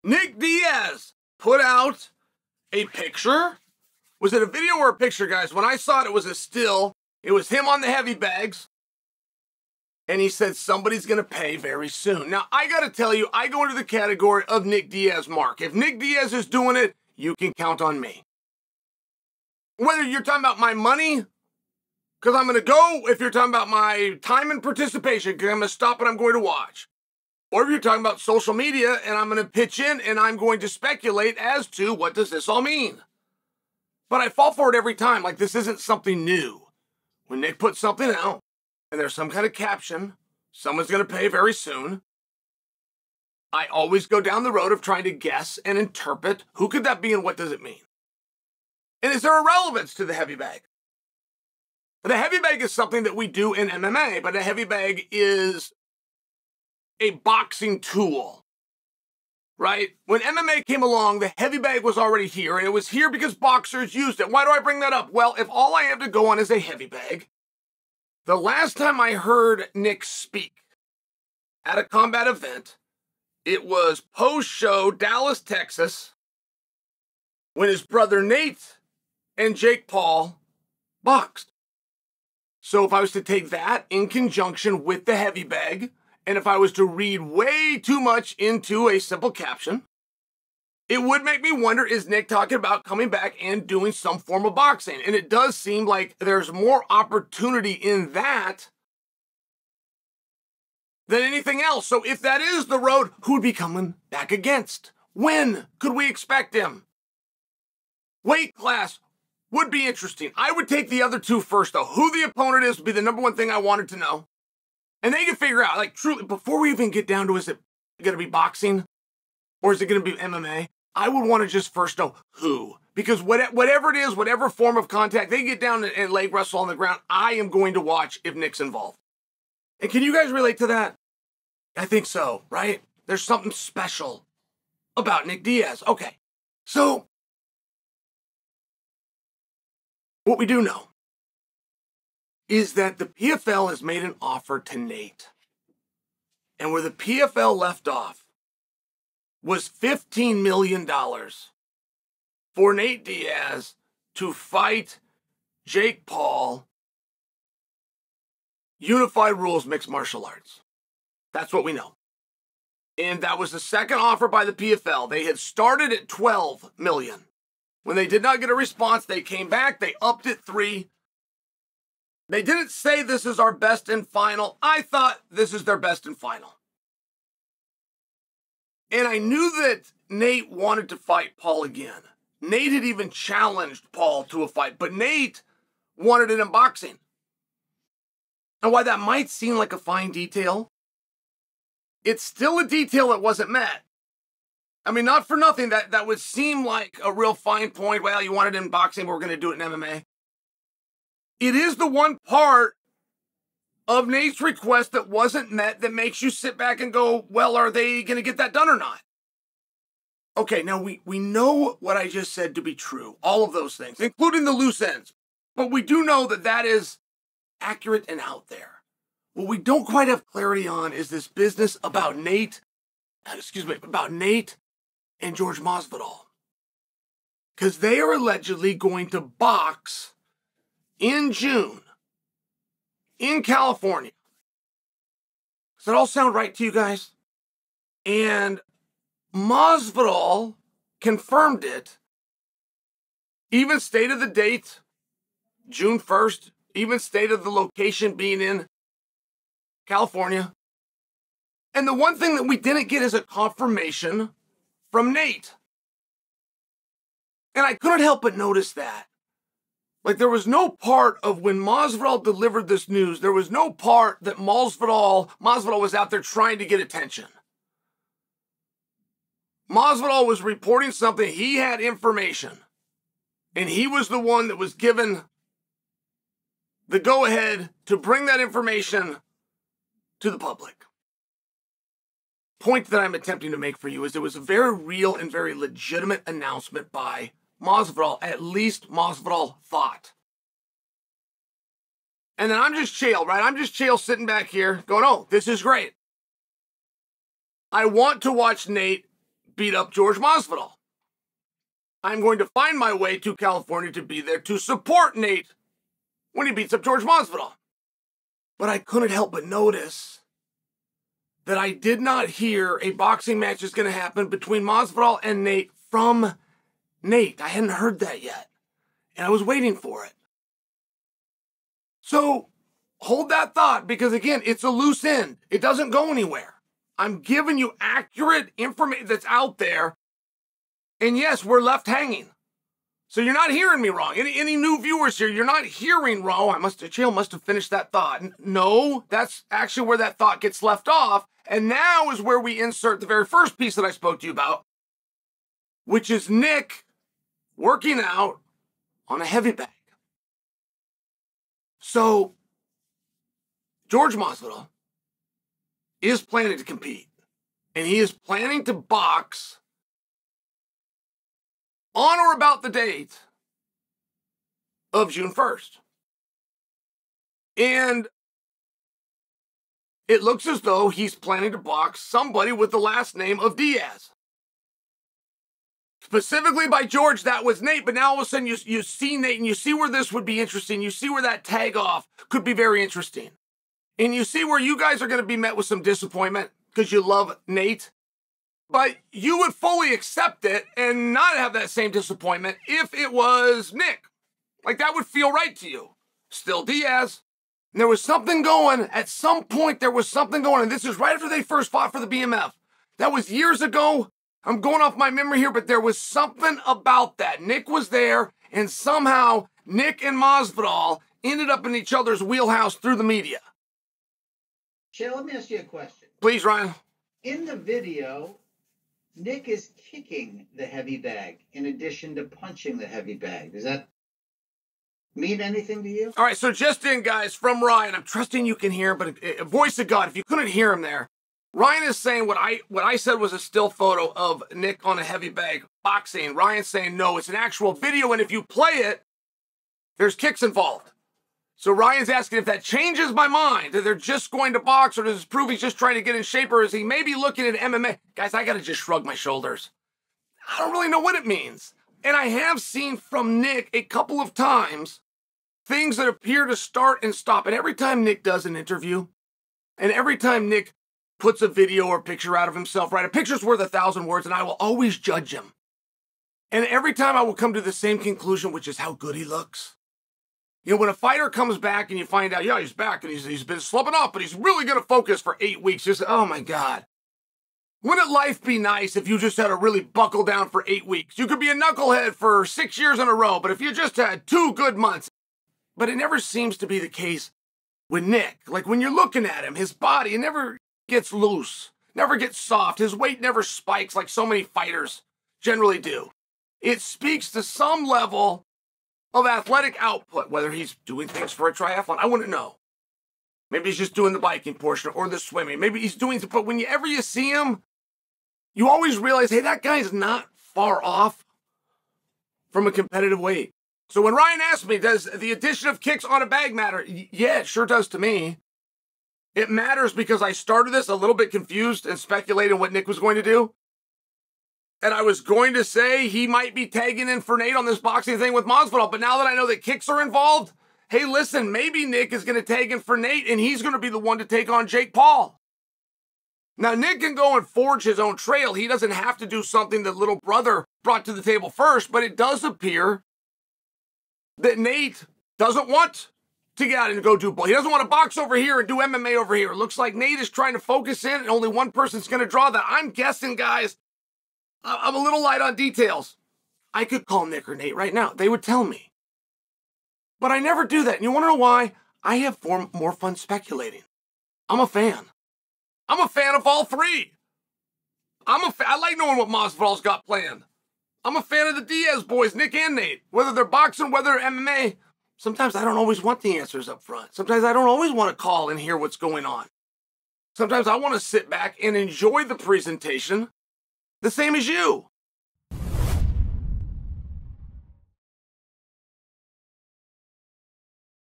Nick Diaz put out a picture. Was it a video or a picture, guys? When I saw it, it was a still. It was him on the heavy bags. And he said somebody's going to pay very soon. Now, I got to tell you, I go into the category of Nick Diaz mark. If Nick Diaz is doing it, you can count on me. Whether you're talking about my money, because I'm going to go, if you're talking about my time and participation, because I'm going to stop and I'm going to watch. Or if you're talking about social media and I'm going to pitch in and I'm going to speculate as to what does this all mean. But I fall for it every time, like this isn't something new. When Nick puts something out and there's some kind of caption, someone's going to pay very soon, I always go down the road of trying to guess and interpret who could that be and what does it mean. And is there a relevance to the heavy bag? The heavy bag is something that we do in MMA, but a heavy bag is a boxing tool, right? When MMA came along, the heavy bag was already here, and it was here because boxers used it. Why do I bring that up? Well, if all I have to go on is a heavy bag, the last time I heard Nick speak at a combat event, it was post-show Dallas, Texas, when his brother Nate and Jake Paul boxed. So if I was to take that in conjunction with the heavy bag, and if I was to read way too much into a simple caption, it would make me wonder, is Nick talking about coming back and doing some form of boxing? And it does seem like there's more opportunity in that than anything else. So if that is the road, who would be coming back against? When could we expect him? Weight class would be interesting. I would take the other two first, though. Who the opponent is would be the number one thing I wanted to know. And they can figure out, like, truly, before we even get down to, is it going to be boxing or is it going to be MMA? I would want to just first know who. Because whatever it is, whatever form of contact, they get down and leg wrestle on the ground, I am going to watch if Nick's involved. And can you guys relate to that? I think so, right? There's something special about Nick Diaz. Okay, so what we do know is that the PFL has made an offer to Nate. And where the PFL left off was $15 million for Nate Diaz to fight Jake Paul, Unified Rules Mixed Martial Arts. That's what we know. And that was the second offer by the PFL. They had started at $12 million. When they did not get a response, they came back, they upped it 3. They didn't say this is our best and final. I thought this is their best and final. And I knew that Nate wanted to fight Paul again. Nate had even challenged Paul to a fight, but Nate wanted it in boxing. And while that might seem like a fine detail, it's still a detail that wasn't met. I mean, not for nothing, that would seem like a real fine point. Well, you want it in boxing, but we're going to do it in MMA. It is the one part of Nate's request that wasn't met that makes you sit back and go, well, are they going to get that done or not? Okay, now we know what I just said to be true. All of those things, including the loose ends. But we do know that that is accurate and out there. What we don't quite have clarity on is this business about Nate and George Masvidal. Because they are allegedly going to box in June in California. Does that all sound right to you guys? And Masvidal confirmed it, even stated the date, June 1st, even stated the location being in California. And the one thing that we didn't get is a confirmation from Nate. And I couldn't help but notice that. Like, there was no part of when Masvidal delivered this news, there was no part that Masvidal was out there trying to get attention. Masvidal was reporting something. He had information. And he was the one that was given the go-ahead to bring that information to the public. Point that I'm attempting to make for you is it was a very real and very legitimate announcement by Masvidal, at least Masvidal thought. And then I'm just Chael, right? I'm just Chael sitting back here going, oh, this is great. I want to watch Nate beat up George Masvidal. I'm going to find my way to California to be there to support Nate when he beats up George Masvidal. But I couldn't help but notice that I did not hear a boxing match is going to happen between Masvidal and Nate from Nate. I hadn't heard that yet, and I was waiting for it. So hold that thought, because again, it's a loose end. It doesn't go anywhere. I'm giving you accurate information that's out there. And yes, we're left hanging. So you're not hearing me wrong. Any new viewers here, you're not hearing wrong. Chael must have finished that thought. No, that's actually where that thought gets left off. And now is where we insert the very first piece that I spoke to you about, which is Nick working out on a heavy bag. So George Masvidal is planning to compete, and he is planning to box on or about the date of June 1st. And it looks as though he's planning to box somebody with the last name of Diaz. Specifically by George, that was Nate, but now all of a sudden you see Nate, and you see where this would be interesting. You see where that tag off could be very interesting. And you see where you guys are going to be met with some disappointment because you love Nate. But you would fully accept it and not have that same disappointment if it was Nick. Like, that would feel right to you. Still Diaz. And there was something going. At some point, there was something going. And this is right after they first fought for the BMF. That was years ago. I'm going off my memory here, but there was something about that. Nick was there, and somehow Nick and Masvidal ended up in each other's wheelhouse through the media. Chael, let me ask you a question. Please, Ryan. In the video, Nick is kicking the heavy bag in addition to punching the heavy bag. Does that mean anything to you? All right, so just in, guys, from Ryan. I'm trusting you can hear, but a voice of God, if you couldn't hear him there, Ryan is saying what I said was a still photo of Nick on a heavy bag boxing. Ryan's saying, no, it's an actual video, and if you play it, there's kicks involved. So Ryan's asking if that changes my mind, that they're just going to box, or does this prove he's just trying to get in shape, or is he maybe looking at MMA? Guys, I got to just shrug my shoulders. I don't really know what it means. And I have seen from Nick a couple of times things that appear to start and stop. And every time Nick does an interview, and every time Nick puts a video or picture out of himself, right? A picture's worth 1,000 words, and I will always judge him. And every time I will come to the same conclusion, which is how good he looks. You know, when a fighter comes back and you find out, yeah, he's back and he's been slipping off, but he's really going to focus for 8 weeks. Just, oh my God. Wouldn't life be nice if you just had to really buckle down for 8 weeks? You could be a knucklehead for 6 years in a row, but if you just had 2 good months. But it never seems to be the case with Nick. Like, when you're looking at him, his body, it never gets loose, never gets soft. His weight never spikes like so many fighters generally do. It speaks to some level of athletic output, whether he's doing things for a triathlon. I wouldn't know. Maybe he's just doing the biking portion or the swimming. Maybe he's doing, but whenever you see him, you always realize, hey, that guy's not far off from a competitive weight. So when Ryan asked me, does the addition of kicks on a bag matter? Yeah, it sure does to me. It matters because I started this a little bit confused and speculating what Nick was going to do. And I was going to say he might be tagging in for Nate on this boxing thing with Masvidal. But now that I know that kicks are involved, hey, listen, maybe Nick is going to tag in for Nate and he's going to be the one to take on Jake Paul. Now, Nick can go and forge his own trail. He doesn't have to do something that little brother brought to the table first. But it does appear that Nate doesn't want to get out and go do both. He doesn't want to box over here and do MMA over here. It looks like Nate is trying to focus in and only one person's going to draw that. I'm guessing, guys, I'm a little light on details. I could call Nick or Nate right now. They would tell me. But I never do that. And you want to know why? I have more fun speculating. I'm a fan. I'm a fan of all three. I like knowing what Masvidal's got planned. I'm a fan of the Diaz boys, Nick and Nate. Whether they're boxing, whether they're MMA. Sometimes I don't always want the answers up front. Sometimes I don't always want to call and hear what's going on. Sometimes I want to sit back and enjoy the presentation the same as you.